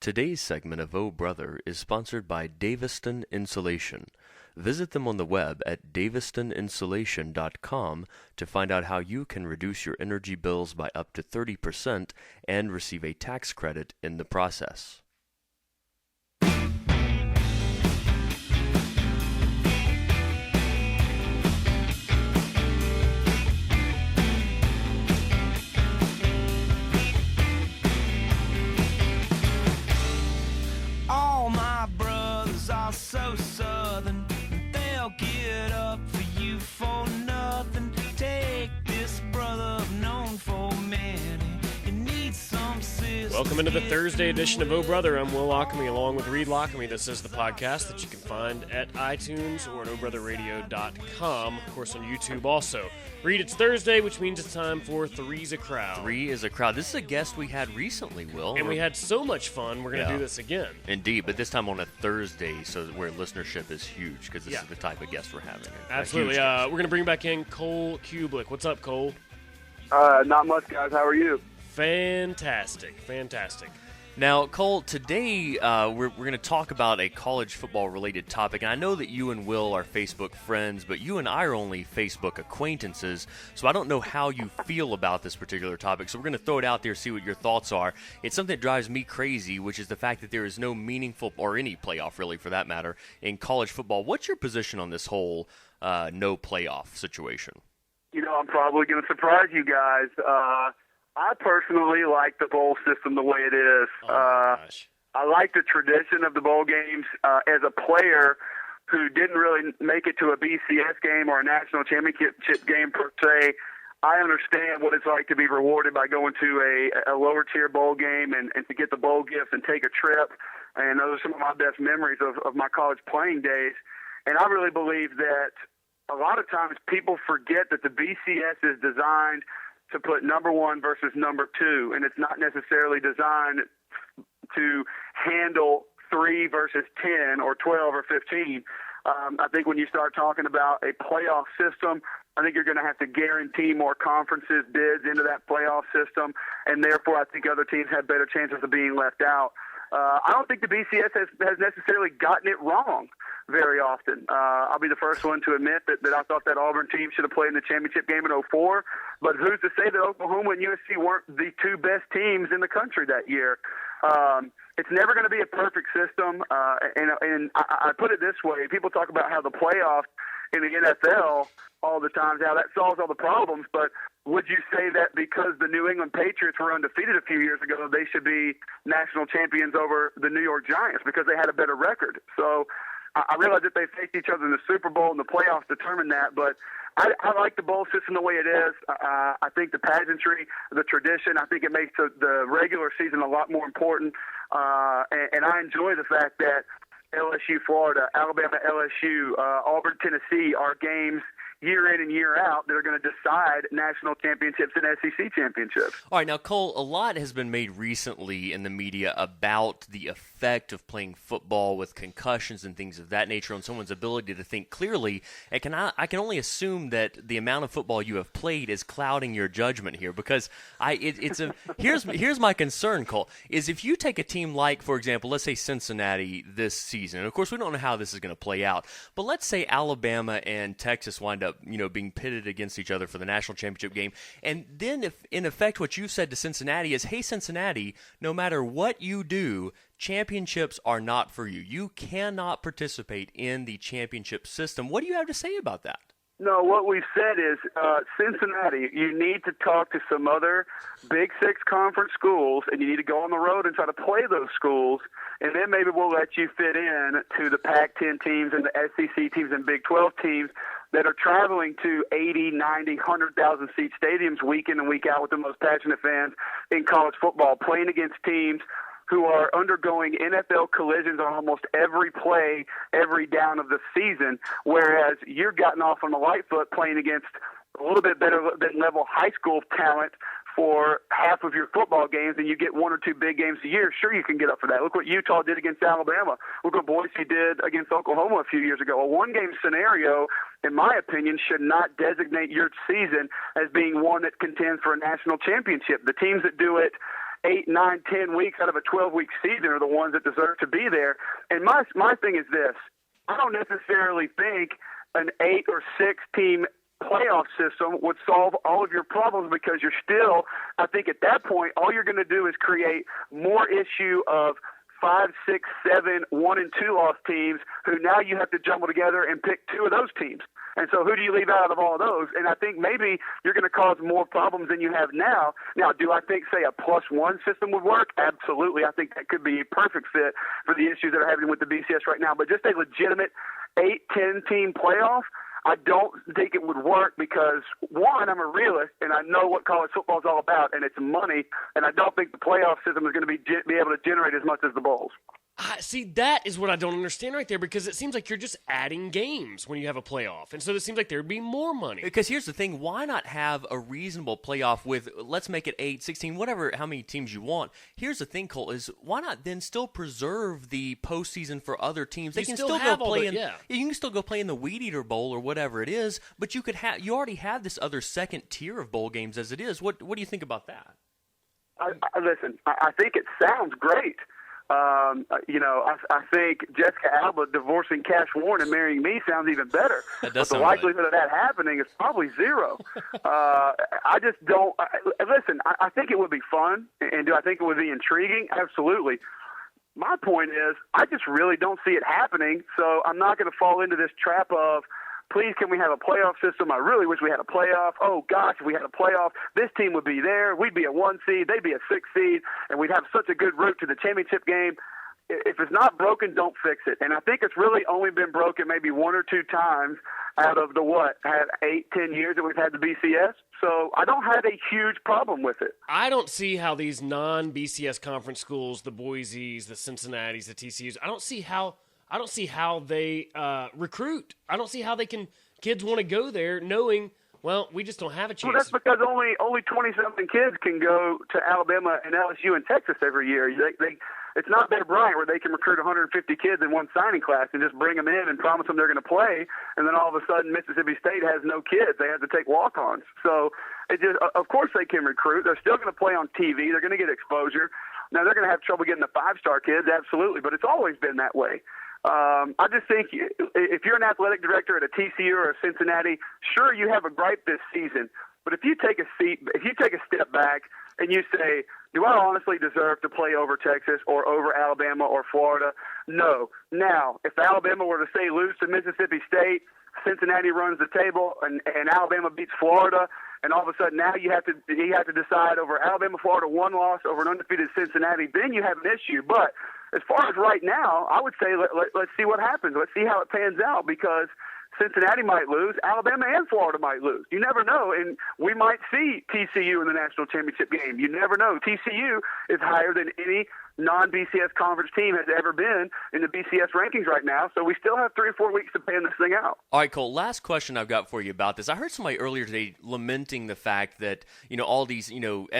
Today's segment of Oh Brother is sponsored by Daviston Insulation. Visit them on the web at davistoninsulation.com to find out how you can reduce your energy bills by up to 30% and receive a tax credit in the process. All my brothers are so southern, they'll get up for you for nothing. Take this brother known for many, you need some sister. Welcome into the Thursday edition of Oh Brother. I'm Will Lochamy along with Reed Lochamy. This is the podcast that you can find at iTunes or at ohbrotherradio.com. Of course, on YouTube also. Reed, it's Thursday, which means it's time for Three's a Crowd. Three is a crowd. This is a guest we had recently, Will. And we had so much fun, we're going to do this again. Indeed, but this time on a Thursday, so where listenership is huge, because this is the type of guest we're having. Absolutely. We're going to bring back in Cole Cubelic. What's up, Cole? Not much, guys. How are you? Fantastic. Now, Cole, today we're going to talk about a college football-related topic, and I know that you and Will are Facebook friends, but you and I are only Facebook acquaintances, so I don't know how you feel about this particular topic, so we're going to throw it out there, see what your thoughts are. It's something that drives me crazy, which is the fact that there is no meaningful, or any playoff, really, for that matter, in college football. What's your position on this whole no playoff situation? You know, I'm probably going to surprise you guys. I personally like the bowl system the way it is. Gosh. I like the tradition of the bowl games. As a player who didn't really make it to a BCS game or a national championship game per se, I understand what it's like to be rewarded by going to a lower tier bowl game and to get the bowl gifts and take a trip. And those are some of my best memories of my college playing days. And I really believe that a lot of times people forget that the BCS is designed to put number one versus number two, and it's not necessarily designed to handle 3 versus 10 or 12 or 15. I think when you start talking about a playoff system, I think you're going to have to guarantee more conferences bids into that playoff system, and therefore I think other teams have better chances of being left out. I don't think the BCS has necessarily gotten it wrong very often. I'll be the first one to admit that I thought that Auburn team should have played in the championship game in 2004, but who's to say that Oklahoma and USC weren't the two best teams in the country that year? It's never going to be a perfect system, and I put it this way. People talk about how the playoffs in the NFL all the time, how that solves all the problems, but would you say that because the New England Patriots were undefeated a few years ago, they should be national champions over the New York Giants because they had a better record? So I realize that they faced each other in the Super Bowl and the playoffs determined that, but I like the bowl system the way it is. I think the pageantry, the tradition, I think it makes the regular season a lot more important. And I enjoy the fact that LSU, Florida, Alabama, LSU, Auburn, Tennessee are games year in and year out that are going to decide national championships and SEC championships. All right, now, Cole, a lot has been made recently in the media about the effect of playing football with concussions and things of that nature on someone's ability to think clearly. And I can only assume that the amount of football you have played is clouding your judgment here, because here's my concern, Cole, is if you take a team like, for example, let's say Cincinnati this season, and of course we don't know how this is going to play out, but let's say Alabama and Texas wind up being pitted against each other for the national championship game. And then if, in effect, what you've said to Cincinnati is, hey, Cincinnati, no matter what you do, championships are not for you. You cannot participate in the championship system. What do you have to say about that? No, what we've said is, Cincinnati, you need to talk to some other Big Six conference schools, and you need to go on the road and try to play those schools, and then maybe we'll let you fit in to the Pac-10 teams and the SEC teams and Big 12 teams that are traveling to 80, 90, 100,000 seat stadiums week in and week out with the most passionate fans in college football, playing against teams who are undergoing NFL collisions on almost every play, every down of the season, whereas you're gotten off on the light foot playing against a little bit better than level high school talent for half of your football games, and you get 1 or 2 big games a year. Sure, you can get up for that. Look what Utah did against Alabama. Look what Boise did against Oklahoma a few years ago. A one-game scenario, in my opinion, should not designate your season as being one that contends for a national championship. The teams that do it 8, 9, 10 weeks out of a 12-week season are the ones that deserve to be there. And my thing is this. I don't necessarily think an 8 or 6 team playoff system would solve all of your problems, because you're still, I think at that point, all you're going to do is create more issue of 5, 6, 7, 1 and 2 loss teams who now you have to jumble together and pick 2 of those teams. And so who do you leave out of all of those? And I think maybe you're going to cause more problems than you have now. Now, do I think, say, a +1 system would work? Absolutely. I think that could be a perfect fit for the issues that are happening with the BCS right now. But just a legitimate 8, 10 team playoff, I don't think it would work because, one, I'm a realist and I know what college football is all about, and it's money, and I don't think the playoff system is going to be able to generate as much as the bowls. See, that is what I don't understand right there, because it seems like you're just adding games when you have a playoff. And so it seems like there would be more money. Because here's the thing, why not have a reasonable playoff with, let's make it 8, 16, whatever, how many teams you want. Here's the thing, Cole, is why not then still preserve the postseason for other teams? They can still go play in, you can still go play in the Weed Eater Bowl or whatever it is, but you already have this other second tier of bowl games as it is. What do you think about that? Listen, I think it sounds great. I think Jessica Alba divorcing Cash Warren and marrying me sounds even better. But the likelihood of that happening is probably 0. I just don't. Listen, I think it would be fun, and do I think it would be intriguing? Absolutely. My point is, I just really don't see it happening, so I'm not going to fall into this trap of, please, can we have a playoff system? I really wish we had a playoff. Oh, gosh, if we had a playoff, this team would be there. We'd be a 1 seed. They'd be a 6 seed, and we'd have such a good route to the championship game. If it's not broken, don't fix it. And I think it's really only been broken maybe 1 or 2 times out of the, 8, 10 years that we've had the BCS. So I don't have a huge problem with it. I don't see how these non-BCS conference schools, the Boise's, the Cincinnati's, the TCU's, I don't see how they recruit. I don't see how kids want to go there knowing, well, we just don't have a chance. Well, that's because only 20-something kids can go to Alabama and LSU and Texas every year. It's not Bear Bryant where they can recruit 150 kids in one signing class and just bring them in and promise them they're going to play, and then all of a sudden Mississippi State has no kids. They have to take walk-ons. So of course they can recruit. They're still going to play on TV. They're going to get exposure. Now, they're going to have trouble getting the 5-star kids, absolutely, but it's always been that way. I just think if you're an athletic director at a TCU or a Cincinnati, sure, you have a gripe this season. But if you take a step back and you say, do I honestly deserve to play over Texas or over Alabama or Florida? No. Now, if Alabama were to say lose to Mississippi State, Cincinnati runs the table, and Alabama beats Florida, and all of a sudden now you have to decide over Alabama, Florida, 1 loss over an undefeated Cincinnati, then you have an issue. But as far as right now, I would say let's see what happens. Let's see how it pans out, because Cincinnati might lose, Alabama and Florida might lose. You never know, and we might see TCU in the national championship game. You never know. TCU is higher than any non-BCS conference team has ever been in the BCS rankings right now, so we still have 3 or 4 weeks to pan this thing out. All right, Cole, last question I've got for you about this. I heard somebody earlier today lamenting the fact that, all these,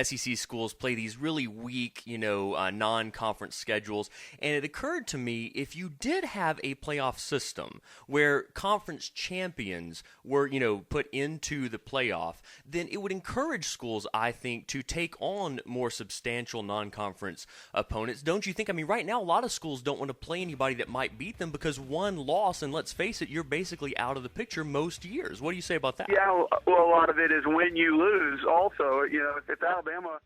SEC schools play these really weak, non-conference schedules, and it occurred to me, if you did have a playoff system where conference champions were, put into the playoff, then it would encourage schools, I think, to take on more substantial non-conference opponents. Don't you think? I mean, right now, a lot of schools don't want to play anybody that might beat them because 1 loss, and let's face it, you're basically out of the picture most years. What do you say about that? Yeah, well, a lot of it is when you lose also. If Alabama